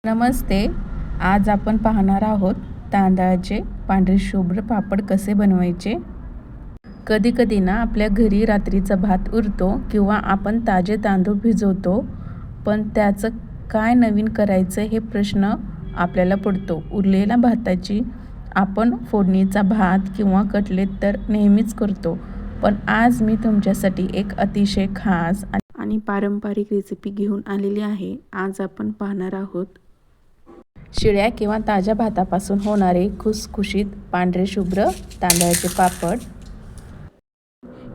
नमस्ते. आज आपण पाहणार आहोत तांदळाचे पांढरे शुभ्र पापड कसे बनवायचे. कधी ना आपल्या घरी रात्रीचा भात उरतो किंवा आपण ताजे तांदूळ भिजवतो, पण त्याचं काय नवीन करायचं हे प्रश्न आपल्याला पडतो. उरलेल्या भाताची आपण फोडणीचा भात किंवा कटलेट तर नेहमीच करतो, पण आज मी तुमच्यासाठी एक अतिशय खास आणि पारंपरिक रेसिपी घेऊन आलेली आहे. आज आपण पाहणार आहोत शिळ्या किंवा ताज्या भातापासून होणारे खुसखुशीत पांढरे शुभ्र तांदळाचे पापड.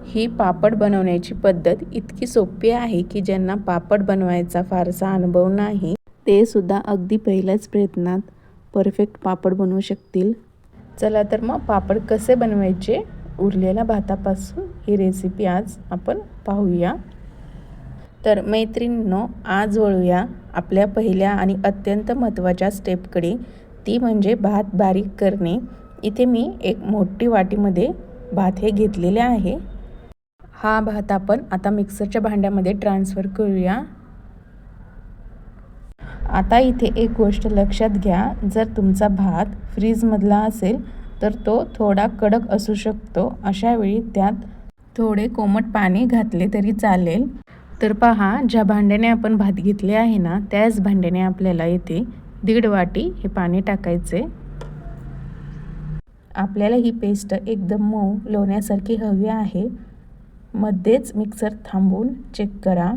ही पापड बनवण्याची पद्धत इतकी सोपी आहे की ज्यांना पापड बनवायचा फारसा अनुभव नाही ते सुद्धा अगदी पहिल्याच प्रयत्नात परफेक्ट पापड बनवू शकतील. चला तर मग पापड कसे बनवायचे उरलेल्या भातापासून ही रेसिपी आज आपण पाहूया. तर मैत्रिणींनो, आज वळूया आपल्या पहिल्या आणि अत्यंत महत्त्वाच्या स्टेपकडे, ती म्हणजे भात बारीक करणे. इथे मी एक मोठी वाटीमध्ये भात हे घेतलेले आहे. हा भात आपण आता मिक्सरच्या भांड्यामध्ये ट्रान्सफर करूया. आता इथे एक गोष्ट लक्षात घ्या, जर तुमचा भात फ्रीजमधला असेल तर तो थोडा कडक असू शकतो. अशा वेळी त्यात थोडे कोमट पाणी घातले तरी चालेल. तर पहा, ज्या भांड्याने आपण भात घेतले आहे ना, त्याच भांड्याने आपल्याला इथे 1.5 वाटी हे पाणी टाकायचे. आपल्याला ही पेस्ट एकदम मऊ लोण्यासारखी हवी आहे. मध्येच मिक्सर थांबवून चेक करा.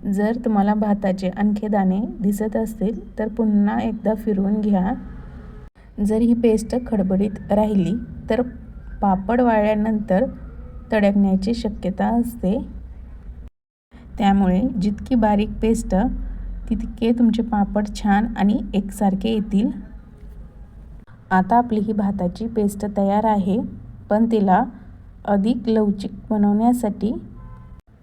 जर तुम्हाला भाताचे आणखी दाणे दिसत असतील तर पुन्हा एकदा फिरवून घ्या. जर ही पेस्ट खडबडीत राहिली तर पापड वाळल्यानंतर तडकण्याची शक्यता असते. त्यामुळे जितकी बारीक पेस्ट तितके तुमचे पापड छान आणि एकसारखे येतील. आता आपली ही भाताची पेस्ट तयार आहे, पण तिला अधिक लवचिक बनवण्यासाठी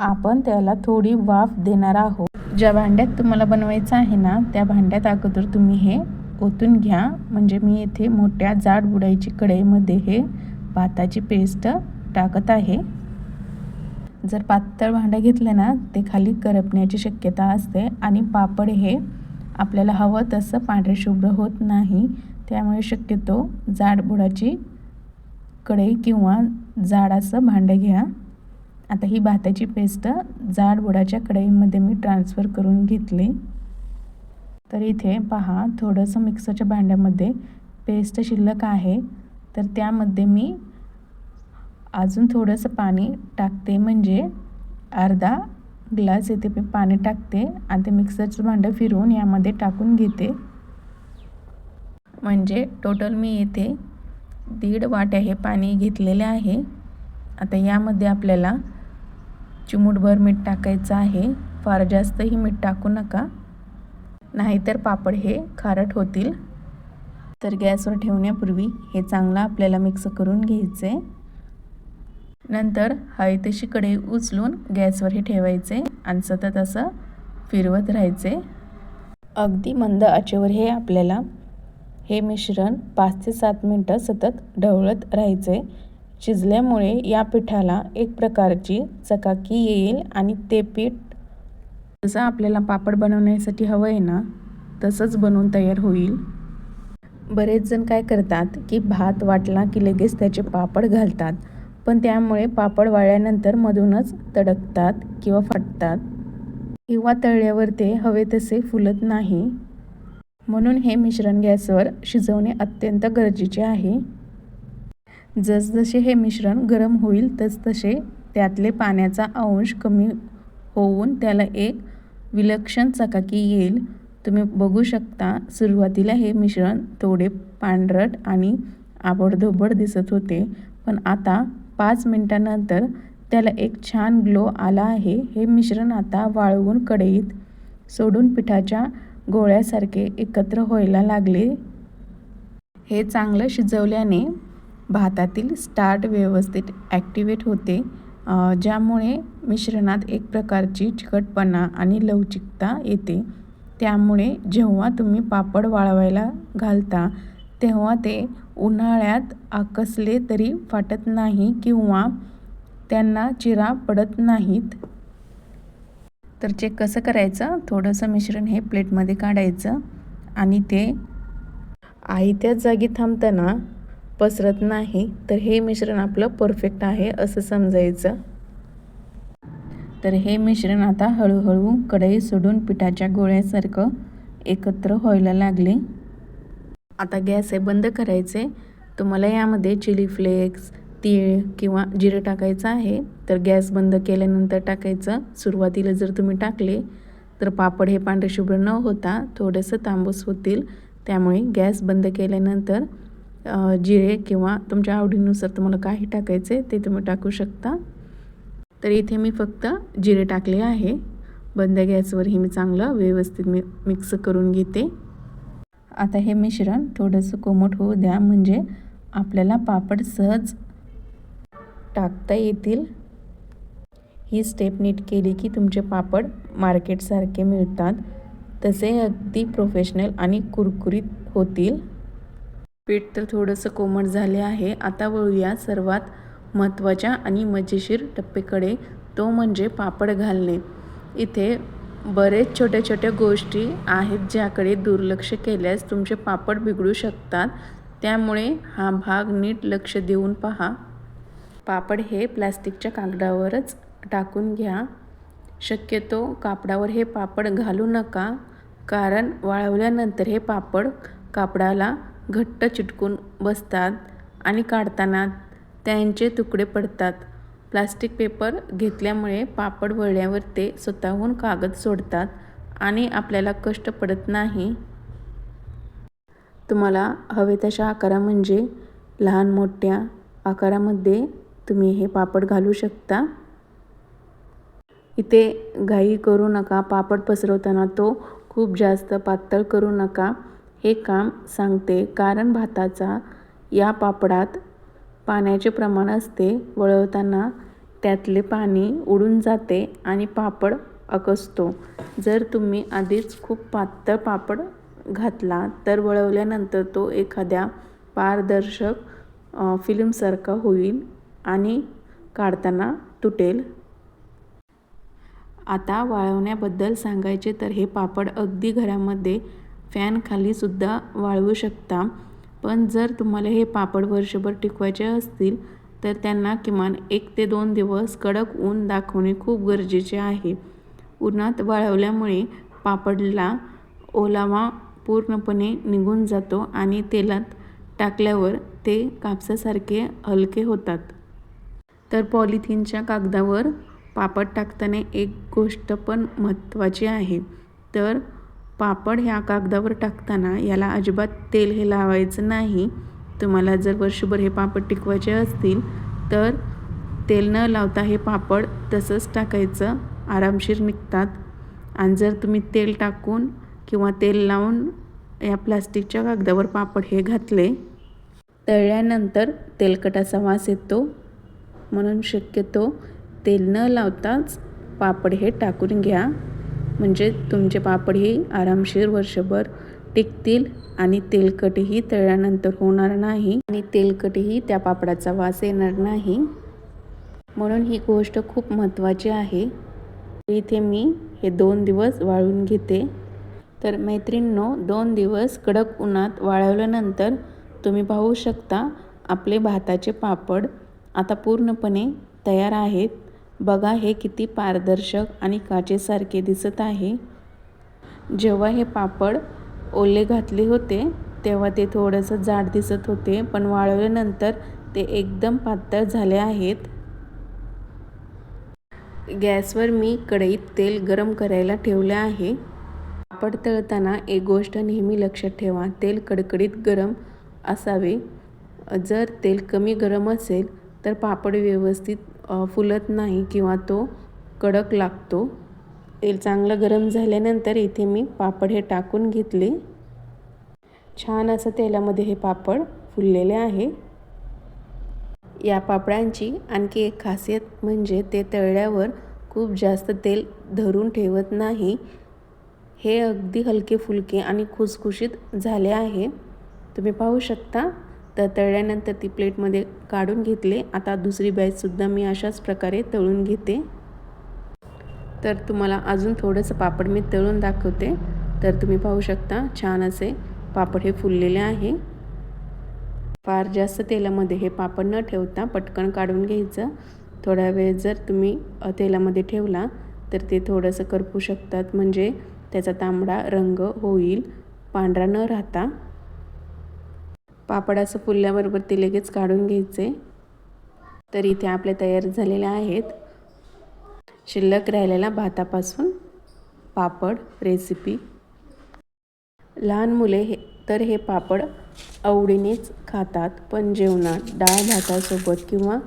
आपण त्याला थोडी वाफ देणार आहोत. ज्या भांड्यात तुम्हाला बनवायचं आहे ना, त्या भांड्यात अगोदर तुम्ही हे ओतून घ्या. म्हणजे मी येथे मोठ्या जाड बुडाईची कढईमध्ये हे भाताची पेस्ट टाकत आहे. जर पातळ भांडं घेतलं ना, ते खाली करपण्याची शक्यता असते आणि पापड हे आपल्याला हवं तसं पांढरे शुभ्र होत नाही. त्यामुळे शक्यतो जाड बुडाची कढई किंवा जाड असं भांडं घ्या. आता ही भाताची पेस्ट जाड बुडाच्या कढईमध्ये मी ट्रान्सफर करून घेतली. तर इथे पहा, थोडंसं मिक्सरच्या भांड्यामध्ये पेस्ट शिल्लक आहे, तर त्यामध्ये मी अजून थोडंसं पाणी टाकते. म्हणजे अर्धा ग्लास इथे मी पाणी टाकते आणि ते मिक्सरचं भांडं फिरवून यामध्ये टाकून घेते. म्हणजे टोटल मी इथे 1.5 वाट्या हे पाणी घेतलेले आहे. आता यामध्ये आपल्याला चिमूटभर मीठ टाकायचं आहे. फार जास्तही मीठ टाकू नका, नाहीतर पापड हे खारट होतील. तर गॅसवर ठेवण्यापूर्वी हे चांगलं आपल्याला मिक्स करून घ्यायचे. नंतर हवी तशी कढई उचलून गॅसवर हे ठेवायचे आणि सतत असं फिरवत राहायचे. अगदी मंद आचेवर हे आपल्याला हे मिश्रण 5 ते 7 मिनटं सतत ढवळत राहायचे. शिजल्यामुळे या पिठाला एक प्रकारची चकाकी येईल आणि ते पीठ जसं आपल्याला पापड बनवण्यासाठी हवं आहे ना, तसंच बनवून तयार होईल. बरेच जण काय करतात की भात वाटला की लगेच त्याचे पापड घालतात, पण त्यामुळे पापड वाळल्यानंतर मधूनच तडकतात किंवा फाटतात किंवा तळल्यावर ते हवे तसे फुलत नाही. म्हणून हे मिश्रण गॅसवर शिजवणे अत्यंत गरजेचे आहे. जसजसे हे मिश्रण गरम होईल तसतसे त्यातले पाण्याचा अंश कमी होऊन त्याला एक विलक्षण चकाकी येईल. तुम्ही बघू शकता, सुरुवातीला हे मिश्रण थोडे पांढरट आणि आबडधोबड दिसत होते, पण आता 5 मिनिटांनंतर त्याला एक छान ग्लो आला आहे. हे मिश्रण आता वाळवून कढईत सोडून पिठाच्या गोळ्यासारखे एकत्र व्हायला लागले. हे चांगलं शिजवल्याने भातातील स्टार्च व्यवस्थित ॲक्टिवेट होते, ज्यामुळे मिश्रणात एक प्रकारची चिकटपणा आणि लवचिकता येते. त्यामुळे जेव्हा तुम्ही पापड वाळवायला घालता तेव्हा ते उन्हाळ्यात आकसले तरी फाटत नाही किंवा त्यांना चिरा पडत नाहीत. तर चेक कसं करायचं, थोडंसं मिश्रण हे प्लेटमध्ये काढायचं आणि ते आहे त्याच जागी थांबताना पसरत नाही, तर हे मिश्रण आपलं परफेक्ट आहे असं समजायचं. तर हे मिश्रण आता हळूहळू कढई सोडून पिठाच्या गोळ्यासारखं एकत्र व्हायला लागले. आता गॅस हे बंद करायचे. तुम्हाला यामध्ये चिली फ्लेक्स, तीळ किंवा जिरे टाकायचं आहे तर गॅस बंद केल्यानंतर टाकायचं. सुरुवातीला जर तुम्ही टाकले तर पापड हे पांढरे शुभ्र न होता थोडंसं तांबूस होतील. त्यामुळे गॅस बंद केल्यानंतर जिरे किंवा तुमच्या आवडीनुसार तुम्हाला काही टाकायचे ते तुम्ही टाकू शकता. तर इथे मी फक्त जिरे टाकले आहे. बंद गॅसवरही मी चांगलं व्यवस्थित मिक्स करून घेते. आता हे मिश्रण थोडंसं कोमट होऊ द्या, म्हणजे आपल्याला पापड सहज टाकता येतील. ही स्टेप नीट केली की तुमचे पापड मार्केटसारखे मिळतात, तसे अगदी प्रोफेशनल आणि कुरकुरीत होतील. पीठ तर थोडंसं कोमट झाले आहे. आता वळूया सर्वात महत्त्वाच्या आणि मजेशीर टप्पेकडे, तो म्हणजे पापड घालणे. इथे बरेच छोट्या छोट्या गोष्टी आहेत ज्याकडे दुर्लक्ष केल्यास तुमचे पापड बिघडू शकतात. त्यामुळे हा भाग नीट लक्ष देऊन पहा. पापड हे प्लास्टिकच्या कागदावरच टाकून घ्या. शक्यतो कापडावर हे पापड घालू नका, कारण वाळवल्यानंतर हे पापड कापडाला घट्ट चिटकून बसतात आणि काढताना त्यांचे तुकडे पडतात. प्लास्टिक पेपर घेतल्यामुळे पापड वळल्यावर ते स्वतःहून कागद सोडतात आणि आपल्याला कष्ट पडत नाही. तुम्हाला हवे तशा आकारा म्हणजे लहान मोठ्या आकारामध्ये तुम्ही हे पापड घालू शकता. इथे घाई करू नका. पापड पसरवताना तो खूप जास्त पातळ करू नका. हे काम सांगते कारण भाताचा या पापडात पाण्याचे प्रमाण असते. वळवताना त्यातले पाणी उडून जाते आणि पापड अकसतो. जर तुम्ही आधीच खूप पातळ पापड घातला तर वळवल्यानंतर तो एखाद्या पारदर्शक फिल्मसारखा होईल आणि काढताना तुटेल. आता वाळवण्याबद्दल सांगायचे तर हे पापड अगदी घरामध्ये फॅनखाली सुद्धा वाळवू शकता. पण जर तुम्हाला हे पापड वर्षभर टिकवायचे असतील तर त्यांना किमान 1 ते 2 दिवस कडक ऊन दाखवणे खूप गरजेचे आहे. उन्हात वाळवल्यामुळे पापडला ओलावा पूर्णपणे निघून जातो आणि तेलात टाकल्यावर ते कापसासारखे हलके होतात. तर पॉलिथिनच्या कागदावर पापड टाकताना एक गोष्ट पण महत्त्वाची आहे. तर पापड ह्या कागदावर टाकताना याला अजिबात तेल हे लावायचं नाही. तुम्हाला जर वर्षभर हे पापड टिकवायचे असतील तर तेल न लावता हे पापड तसंच टाकायचं, आरामशीर निघतात. आणि जर तुम्ही तेल टाकून किंवा तेल लावून या प्लास्टिकच्या कागदावर पापड हे घातले, तळल्यानंतर तेलकटाचा वास येतो. म्हणून शक्यतो तेल न लावताच पापड हे टाकून घ्या, म्हणजे तुमचे पापड ही आरामशीर वर्षभर टिकतील आणि तेलकटही तळल्यानंतर होणार नाही आणि तेलकटही त्या पापडाचा वास येणार नाही. म्हणून ही गोष्ट खूप महत्त्वाची आहे. इथे मी हे 2 दिवस वाळवून घेते. तर मैत्रिणींनो, 2 दिवस कडक उन्हात वाळवल्यानंतर तुम्ही पाहू शकता आपले भाताचे पापड आता पूर्णपणे तयार आहेत. बघा हे किती पारदर्शक आणि काचेसारखे दिसत आहे. जेव्हा हे पापड ओले घातले होते तेव्हा ते थोडंसं जाड दिसत होते, पण वाळवल्यानंतर ते एकदम पातळ झाले आहेत. गॅसवर मी कढईत तेल गरम करायला ठेवले आहे. पापड तळताना एक गोष्ट नेहमी लक्षात ठेवा, तेल कडकडीत गरम असावे. जर तेल कमी गरम असेल तर पापड व्यवस्थित फुलत नाही किंवा तो कडक लागतो. तेल चांगलं गरम झाल्यानंतर इथे मी पापड हे टाकून घेतले. छान असं तेलामध्ये हे पापड फुललेले आहे. या पापडांची आणखी एक खासियत म्हणजे ते तळल्यावर खूप जास्त तेल धरून ठेवत नाही. हे अगदी हलके फुलके आणि खुसखुशीत झाले आहे. तुम्ही पाहू शकता. तर तळल्यानंतर ती प्लेटमध्ये काढून घेतले. आता दुसरी बॅचसुद्धा मी अशाच प्रकारे तळून घेते. तर तुम्हाला अजून थोडंसं पापड मी तळून दाखवते. तर तुम्ही पाहू शकता छान असे पापड हे फुललेले आहे. फार जास्त तेलामध्ये हे पापड न ठेवता पटकन काढून घ्यायचं. थोडा वेळ जर तुम्ही तेलामध्ये ठेवला तर ते थोडंसं करपू शकतात, म्हणजे त्याचा तांबडा रंग होईल, पांढरा न राहता. पापड असं फुलल्याबरोबर ते लगेच काढून घ्यायचे. तर इथे आपले तयार झालेले आहेत शिल्लक राहिलेला भातापासून पापड रेसिपी. लहान मुले तर हे पापड आवडीनेच खातात, पण जेवणात डाळ भातासोबत किंवा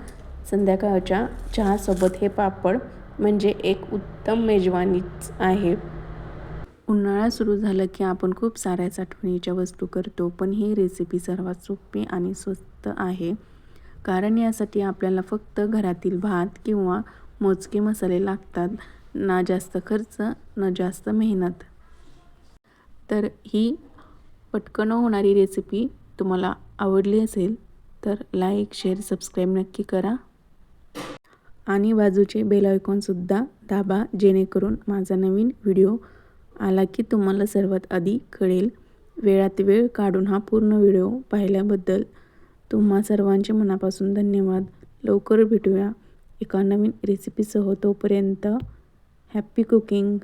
संध्याकाळच्या चहासोबत हे पापड म्हणजे एक उत्तम मेजवानीच आहे. उन्हाळा सुरू झालं की आपण खूप साऱ्या साठवणीच्या वस्तू करतो, पण ही रेसिपी सर्वात सोपी आणि स्वस्त आहे. कारण यासाठी आपल्याला फक्त घरातील भात किंवा मोजके मसाले लागतात. ना जास्त खर्च ना जास्त मेहनत. तर ही पटकन होणारी रेसिपी तुम्हाला आवडली असेल तर लाईक, शेअर, सबस्क्राईब नक्की करा आणि बाजूचे बेल आयकॉनसुद्धा दाबा, जेणेकरून माझा नवीन व्हिडिओ आला की तुम्हाला सर्वात आधी कळेल. वेळात वेळ काढून हा पूर्ण व्हिडिओ पाहिल्याबद्दल तुम्हा सर्वांचे मनापासून धन्यवाद. लवकर भेटूया एका नवीन रेसिपीसह. तोपर्यंत हॅप्पी कुकिंग.